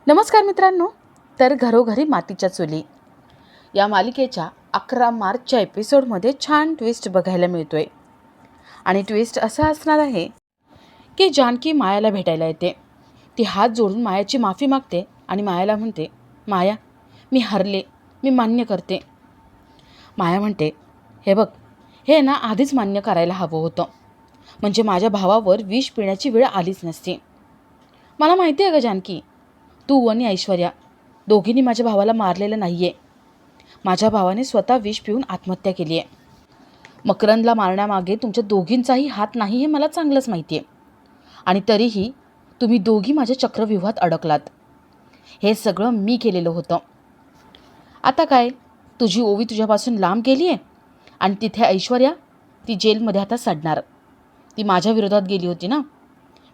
नमस्कार मित्रांनो. तर घरोघरी मातीच्या चुली या मालिकेच्या 11 मार्चच्या एपिसोडमध्ये छान ट्विस्ट बघायला मिळतोय. आणि ट्विस्ट असा असणार आहे की जानकी मायाला भेटायला येते. ती हात जोडून मायाची माफी मागते आणि मायाला म्हणते, माया, मी हरले, मी मान्य करते. माया म्हणते, हे बघ, हे ना आधीच मान्य करायला हवं होतं, म्हणजे माझ्या भावावर विष पिण्याची वेळ आलीच नसती. मला माहिती आहे का जानकी, तू आणि ऐश्वर्या दोघींनी माझ्या भावाला मारलेलं नाही आहे. माझ्या भावाने स्वतः विष पिऊन आत्महत्या केली आहे. मकरंदला मारण्यामागे तुमच्या दोघींचाही हात नाही हे मला चांगलंच माहिती आहे. आणि तरीही तुम्ही दोघी माझ्या चक्रव्यूहात अडकलात. हे सगळं मी केलेलं होतं. आता काय, तुझी ओवी तुझ्यापासून लांब गेली आहे आणि तिथे ऐश्वर्या, ती जेलमध्ये आता सडणार. ती माझ्या विरोधात गेली होती ना.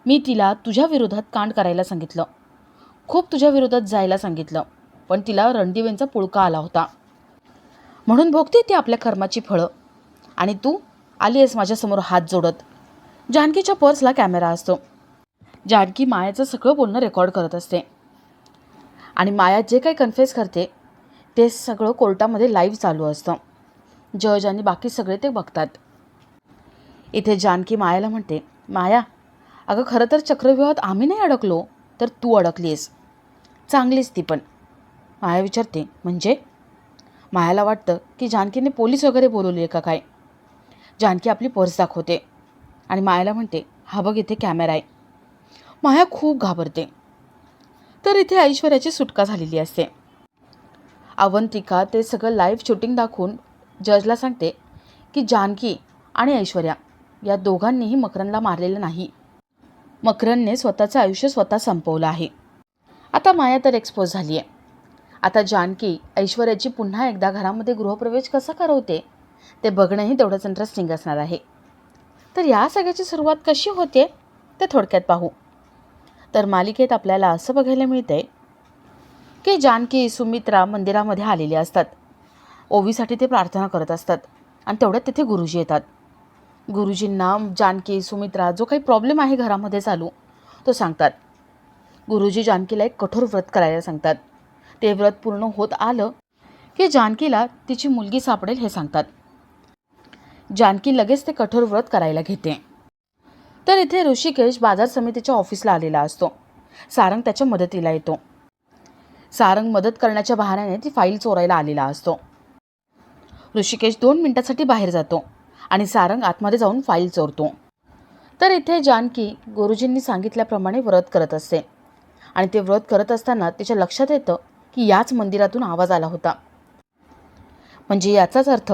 मी तिला तुझ्या विरोधात कांड करायला सांगितलं, खूप तुझ्या विरोधात जायला सांगितलं, पण तिला रणदिवेंचा पुळका आला होता. म्हणून भोगते ती आपल्या कर्माची फळं. आणि तू आली आहेस माझ्यासमोर हात जोडत. जानकीच्या पर्सला कॅमेरा असतो. जानकी मायाचं सगळं बोलणं रेकॉर्ड करत असते आणि माया जे काही कन्फेस करते ते सगळं कोर्टामध्ये लाईव्ह चालू असतं. जज आणि बाकी सगळे ते बघतात. इथे जानकी मायाला म्हणते, माया, अगं खरं तर चक्रव्यूहात आम्ही नाही अडकलो, तर तू अडकली आहेस. चांगलीच ती पण. माया विचारते, म्हणजे? मायाला वाटतं की जानकीने पोलीस वगैरे बोलवले आहे का काय. जानकी आपली पर्स दाखवते आणि मायाला म्हणते, हा बघ, इथे कॅमेरा आहे. माया खूप घाबरते. तर इथे ऐश्वर्याची सुटका झालेली असते. अवंतिका ते सगळं लाईव्ह शूटिंग दाखवून जजला सांगते की जानकी आणि ऐश्वर्या या दोघांनीही मकरंदला मारलेलं नाही. मकरंदने स्वतःचं आयुष्य स्वतः संपवलं आहे. आता माया तर एक्सपोज झाली आहे. आता जानकी ऐश्वर्याची पुन्हा एकदा घरामध्ये गृहप्रवेश कसा करवते ते बघणंही तेवढंच इंटरेस्टिंग असणार आहे. तर या सगळ्याची सुरुवात कशी होते ते थोडक्यात पाहू. तर मालिकेत आपल्याला असं बघायला मिळतंय की जानकी सुमित्रा मंदिरामध्ये आलेली असतात. ओवीसाठी ते प्रार्थना करत असतात आणि तेवढ्यात तिथे गुरुजी येतात. गुरुजींना जानकी, सुमित्रा जो काही प्रॉब्लेम आहे घरामध्ये चालू तो सांगतात. गुरुजी जानकीला एक कठोर व्रत करायला सांगतात. ते व्रत पूर्ण होत आलं की जानकीला तिची मुलगी सापडेल हे सांगतात. जानकी लगेच ते कठोर व्रत करायला घेते. तर इथे ऋषिकेश बाजार समितीच्या ऑफिसला आलेला असतो. सारंग त्याच्या मदतीला येतो. सारंग मदत करण्याच्या बहाण्याने ती फाईल चोरायला आलेला असतो. ऋषिकेश 2 मिनिटांसाठी बाहेर जातो आणि सारंग आतमध्ये जाऊन फाईल चोरतो. तर इथे जानकी गुरुजींनी सांगितल्याप्रमाणे व्रत करत असते आणि ते व्रत करत असताना तिच्या लक्षात येतं की याच मंदिरातून आवाज आला होता. म्हणजे याचाच अर्थ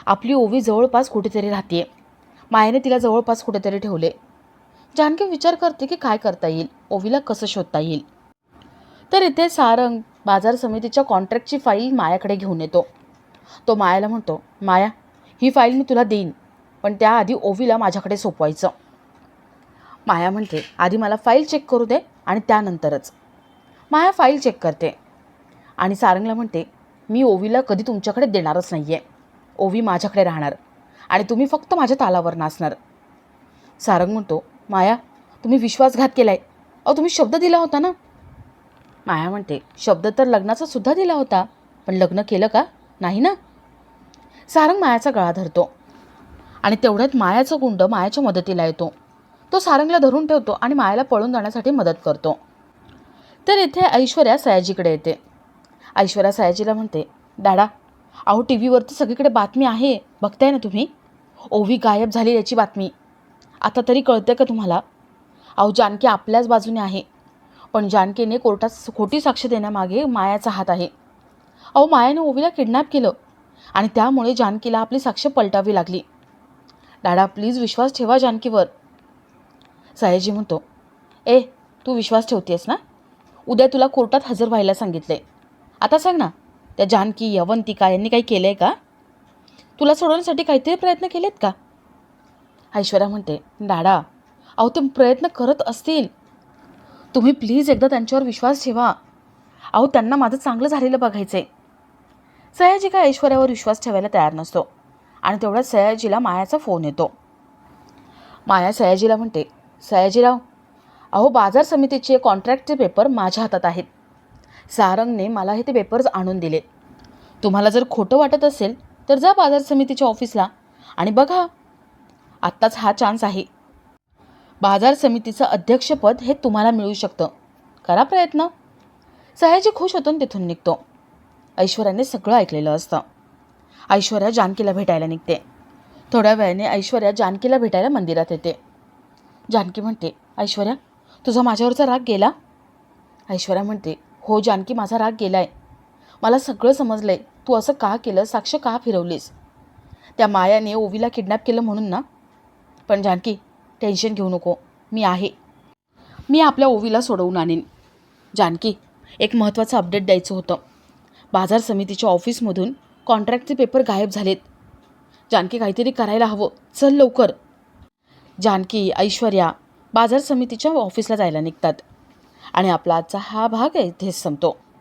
आपली ओवी जवळपास कुठेतरी राहते. मायेने तिला जवळपास कुठेतरी ठेवले. जानकी विचार करते की काय करता येईल, ओवीला कसं शोधता येईल. तर इथे सारंग बाजार समितीच्या कॉन्ट्रॅक्टची फाईल मायाकडे घेऊन येतो. तो मायाला म्हणतो, माया, ही फाईल मी तुला देईन, पण त्याआधी ओवीला माझ्याकडे सोपवायचं. माया म्हणते, आधी मला फाईल चेक करू दे आणि त्यानंतरच. माया फाईल चेक करते आणि सारंगला म्हणते, मी ओवीला कधी तुमच्याकडे देणारच नाही आहे. ओवी माझ्याकडे राहणार आणि तुम्ही फक्त माझ्या तालावर नाचणार. सारंग म्हणतो, माया, तुम्ही विश्वासघात केला आहे. तुम्ही शब्द दिला होता ना. माया म्हणते, शब्द तर लग्नाचा सुद्धा दिला होता, पण लग्न केलं का? नाही ना. सारंग मायाचा गळा धरतो आणि तेवढ्यात मायाचा गुंड मायाच्या मदतीला येतो. तो सारंगला धरून ठेवतो आणि मायाला पळून जाण्यासाठी मदत करतो. तर इथे ऐश्वर्या सयाजीकडे येते. ऐश्वर्या सयाजीला म्हणते, दादा, अहो टी व्हीवरती सगळीकडे बातमी आहे, बघताय ना तुम्ही, ओवी गायब झाली याची बातमी. आता तरी कळते का तुम्हाला? अहो जानकी आपल्याच बाजूने आहे, पण जानकीने कोर्टात खोटी साक्ष देण्यामागे मायाचा हात आहे. अहो मायाने ओवीला किडनॅप केलं आणि त्यामुळे जानकीला आपली साक्ष पलटावी लागली. दादा, प्लीज विश्वास ठेवा जानकीवर. सयाजी म्हणतो, तू विश्वास ठेवतेस ना? उद्या तुला कोर्टात हजर व्हायला सांगितले. आता सांग ना, त्या जानकी, अवंतिका यांनी काही केलं आहे का? तुला सोडवण्यासाठी काहीतरी प्रयत्न केलेत का? ऐश्वर्या म्हणते, दादा, अहो ते प्रयत्न करत असतील. तुम्ही प्लीज एकदा त्यांच्यावर विश्वास ठेवा. अहो त्यांना माझं चांगलं झालेलं बघायचं आहे. सयाजी काय ऐश्वर्यावर विश्वास ठेवायला तयार नसतो आणि तेवढ्यात सयाजीला मायाचा फोन येतो. माया सयाजीला म्हणते, सयाजीराव, अहो बाजार समितीचे कॉन्ट्रॅक्टचे पेपर माझ्या हातात आहेत. सारंगने मला हे ते पेपर्स आणून दिले. तुम्हाला जर खोटं वाटत असेल तर जा बाजार समितीच्या ऑफिसला आणि बघा. आत्ताच हा चान्स आहे. बाजार समितीचं अध्यक्षपद हे तुम्हाला मिळू शकतं. करा प्रयत्न. सयाजी खुश होतून तिथून निघतो. ऐश्वर्याने सगळं ऐकलेलं असतं. ऐश्वर्या जानकीला भेटायला निघते. थोड्या वेळाने ऐश्वर्या जानकीला भेटायला मंदिरात येते. जानकी म्हणते, ऐश्वर्या, तुझा माझ्यावरचा राग गेला? ऐश्वर्या म्हणते, हो जानकी, माझा राग गेलाय. मला सगळं समजलंय. तू असं का केलं, साक्ष का फिरवलीस? त्या मायाने ओवीला किडनॅप केलं म्हणून ना? पण जानकी, टेन्शन घेऊ नको, मी आहे. मी आपल्या ओवीला सोडवून आणीन. जानकी, एक महत्त्वाचं अपडेट द्यायचं होतं. बाजार समितीच्या ऑफिसमधून कॉन्ट्रॅक्टचे पेपर गायब झालेत. जानकी, काहीतरी करायला हवं, चल लवकर. जानकी, ऐश्वर्या बाजार समितीच्या ऑफिसला जायला निघतात आणि आपला आजचा हा भाग इथेच संपतो.